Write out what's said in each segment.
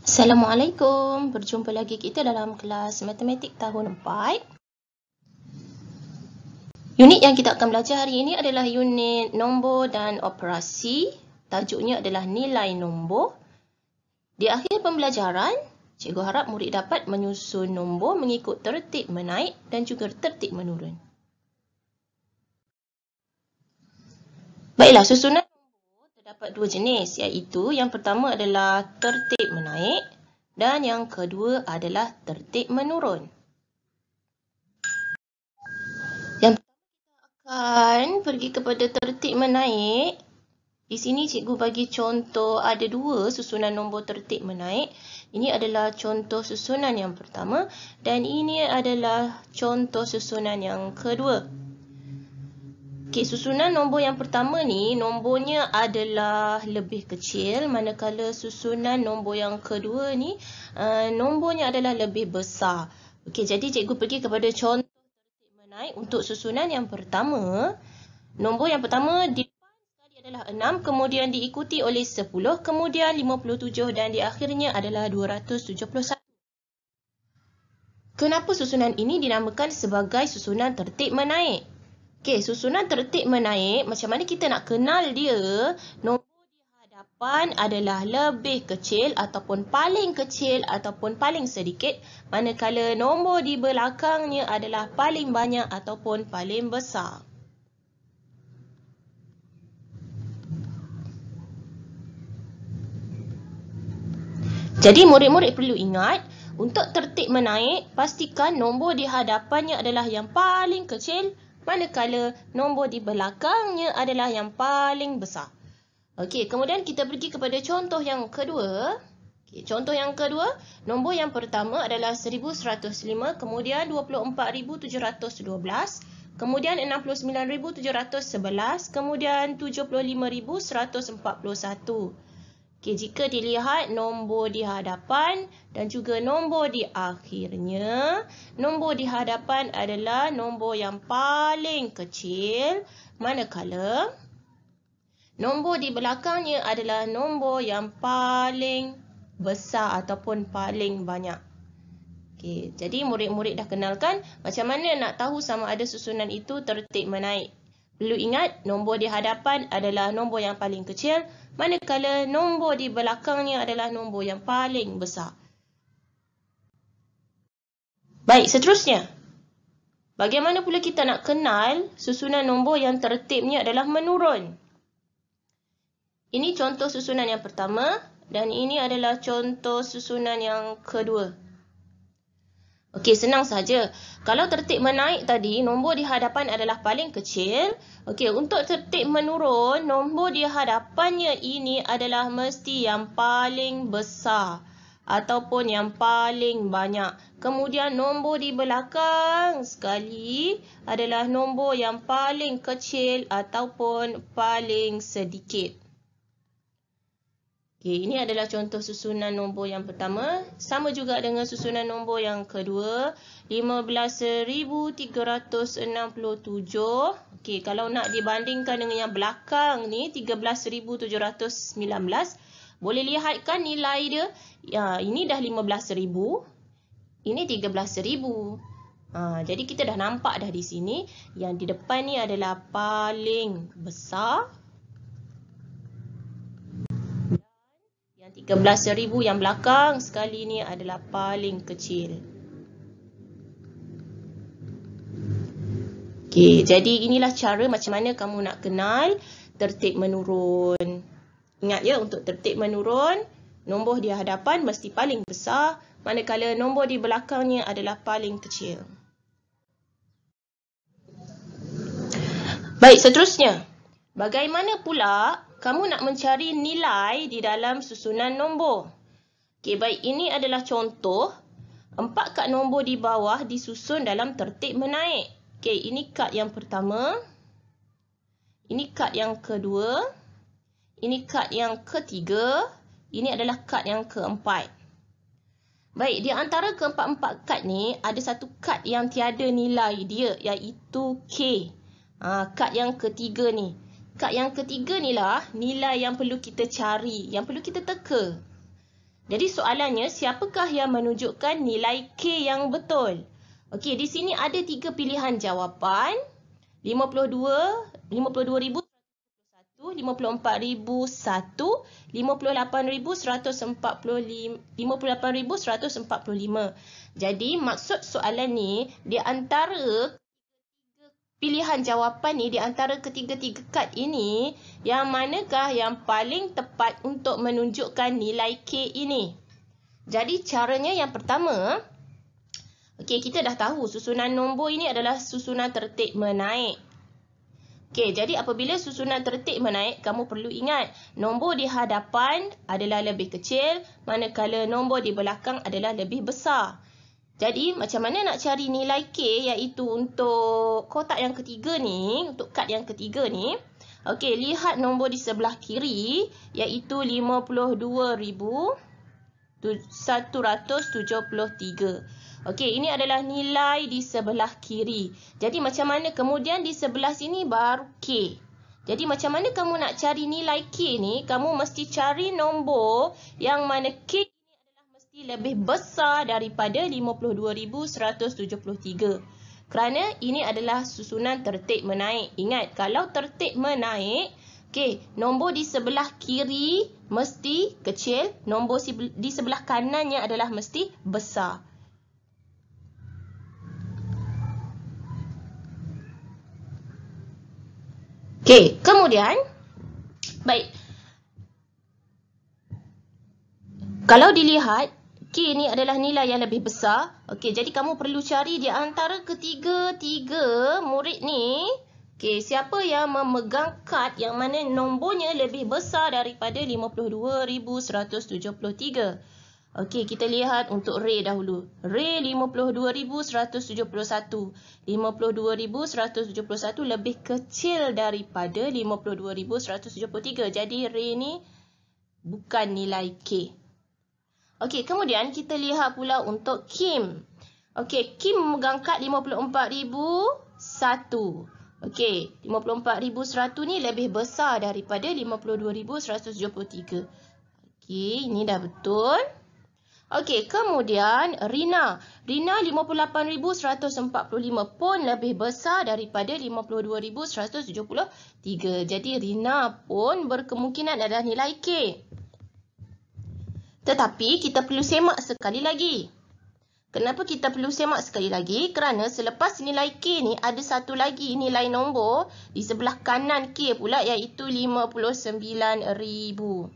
Assalamualaikum, berjumpa lagi kita dalam kelas Matematik tahun 4. Unit yang kita akan belajar hari ini adalah unit nombor dan operasi. Tajuknya adalah nilai nombor. Di akhir pembelajaran, cikgu harap murid dapat menyusun nombor mengikut tertib menaik dan juga tertib menurun. Baiklah, susunan nombor terdapat dua jenis, iaitu yang pertama adalah tertib menaik dan yang kedua adalah tertib menurun. Yang pertama kita akan pergi kepada tertib menaik. Di sini cikgu bagi contoh ada dua susunan nombor tertib menaik. Ini adalah contoh susunan yang pertama dan ini adalah contoh susunan yang kedua. Okey, susunan nombor yang pertama ni nombornya adalah lebih kecil, manakala susunan nombor yang kedua ni nombornya adalah lebih besar. Okey, jadi cikgu pergi kepada contoh tertib menaik untuk susunan yang pertama. Nombor yang pertama di depan sekali adalah 6, kemudian diikuti oleh 10, kemudian 57 dan di akhirnya adalah 271. Kenapa susunan ini dinamakan sebagai susunan tertib menaik? Okey, susunan tertib menaik, macam mana kita nak kenal dia? Nombor di hadapan adalah lebih kecil ataupun paling kecil ataupun paling sedikit, manakala nombor di belakangnya adalah paling banyak ataupun paling besar. Jadi murid-murid perlu ingat, untuk tertib menaik, pastikan nombor di hadapannya adalah yang paling kecil, manakala nombor di belakangnya adalah yang paling besar. Okey, kemudian kita pergi kepada contoh yang kedua. Okey, contoh yang kedua, nombor yang pertama adalah 1105, kemudian 24712, kemudian 69711, kemudian 75141. Okey, jika dilihat nombor di hadapan dan juga nombor di akhirnya, nombor di hadapan adalah nombor yang paling kecil, manakala nombor di belakangnya adalah nombor yang paling besar ataupun paling banyak. Okey, jadi murid-murid dah kenalkan macam mana nak tahu sama ada susunan itu tertib menaik. Perlu ingat, nombor di hadapan adalah nombor yang paling kecil, manakala nombor di belakangnya adalah nombor yang paling besar. Baik, seterusnya. Bagaimana pula kita nak kenal susunan nombor yang tertibnya adalah menurun? Ini contoh susunan yang pertama dan ini adalah contoh susunan yang kedua. Okey, senang saja. Kalau tertib menaik tadi, nombor di hadapan adalah paling kecil. Okey, untuk tertib menurun, nombor di hadapannya ini adalah mesti yang paling besar ataupun yang paling banyak. Kemudian nombor di belakang sekali adalah nombor yang paling kecil ataupun paling sedikit. Okey, ini adalah contoh susunan nombor yang pertama. Sama juga dengan susunan nombor yang kedua. 15,367. Okey, kalau nak dibandingkan dengan yang belakang ni, 13,719. Boleh lihat kan nilai dia? Ya, ini dah 15,000. Ini 13,000. Jadi kita dah nampak dah di sini. Yang di depan ni adalah paling besar. Yang 13,000 yang belakang sekali ni adalah paling kecil. Okey, jadi inilah cara macam mana kamu nak kenal tertib menurun. Ingat ya, untuk tertib menurun, nombor di hadapan mesti paling besar, manakala nombor di belakangnya adalah paling kecil. Baik, seterusnya. Bagaimana pula kamu nak mencari nilai di dalam susunan nombor? Okey, baik, ini adalah contoh. 4 kad nombor di bawah disusun dalam tertib menaik. Okey, ini kad yang pertama. Ini kad yang kedua. Ini kad yang ketiga. Ini adalah kad yang keempat. Baik, di antara keempat-empat kad ni, ada satu kad yang tiada nilai dia, iaitu K. Kad yang ketiga ni. Kad yang ketiga ni lah nilai yang perlu kita cari, yang perlu kita teka. Jadi soalannya, siapakah yang menunjukkan nilai K yang betul? Okey, di sini ada 3 pilihan jawapan. 52,000, 54,001, 58,145. Jadi maksud soalan ni, di antara pilihan jawapan ni, di antara ketiga-tiga kad ini, yang manakah yang paling tepat untuk menunjukkan nilai K ini? Jadi caranya yang pertama, okey, kita dah tahu susunan nombor ini adalah susunan tertib menaik. Okey, jadi apabila susunan tertib menaik, kamu perlu ingat nombor di hadapan adalah lebih kecil, manakala nombor di belakang adalah lebih besar. Jadi macam mana nak cari nilai K, iaitu untuk kotak yang ketiga ni, untuk kad yang ketiga ni. Okey, lihat nombor di sebelah kiri, iaitu 52,173. Okey, ini adalah nilai di sebelah kiri. Jadi macam mana kemudian di sebelah sini baru K. Jadi macam mana kamu nak cari nilai K ni? Kamu mesti cari nombor yang mana K ini adalah mesti lebih besar daripada 52,173. Kerana ini adalah susunan tertib menaik. Ingat, kalau tertib menaik, okey, nombor di sebelah kiri mesti kecil, nombor di sebelah kanannya adalah mesti besar. Okey, kemudian, baik. Kalau dilihat, K ni adalah nilai yang lebih besar. Okey, jadi kamu perlu cari di antara ketiga-tiga murid ni, okey, siapa yang memegang kad yang mana nombornya lebih besar daripada 52,173. Okey, kita lihat untuk Ray dahulu. Ray 52,171. 52,171 lebih kecil daripada 52,173. Jadi Ray ni bukan nilai K. Okey, kemudian kita lihat pula untuk Kim. Okey, Kim memegang kad 54,001. Okey, 54,001 ni lebih besar daripada 52,173. Okey, ini dah betul. Okey, kemudian Rina. Rina 58,145 pun lebih besar daripada 52,173. Jadi Rina pun berkemungkinan adalah nilai K. Tetapi kita perlu semak sekali lagi. Kenapa kita perlu semak sekali lagi? Kerana selepas nilai K ni ada satu lagi nilai nombor di sebelah kanan K pula, iaitu 59,000.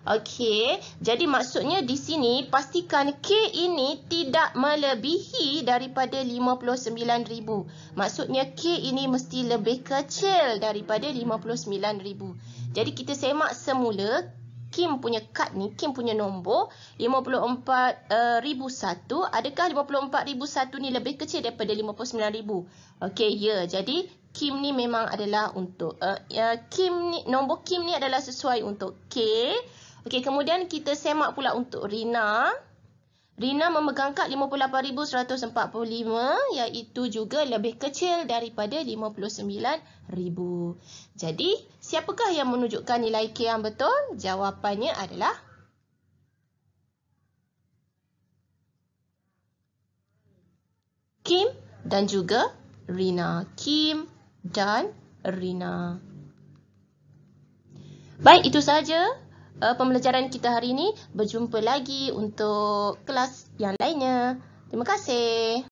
Okey, jadi maksudnya di sini pastikan K ini tidak melebihi daripada 59,000. Maksudnya K ini mesti lebih kecil daripada 59,000. Jadi kita semak semula Kim punya kad ni, Kim punya nombor 54,001. Adakah 54,001 ni lebih kecil daripada 59,000? Okey, ya. Jadi Kim ni memang adalah untuk Kim ni, nombor Kim ni adalah sesuai untuk K. Okey, kemudian kita semak pula untuk Rina. Rina memegang kad 58,145, iaitu juga lebih kecil daripada 59,000. Jadi, siapakah yang menunjukkan nilai K yang betul? Jawapannya adalah Kim dan juga Rina. Kim dan Rina. Baik, itu sahaja pembelajaran kita hari ini. Berjumpa lagi untuk kelas yang lainnya. Terima kasih.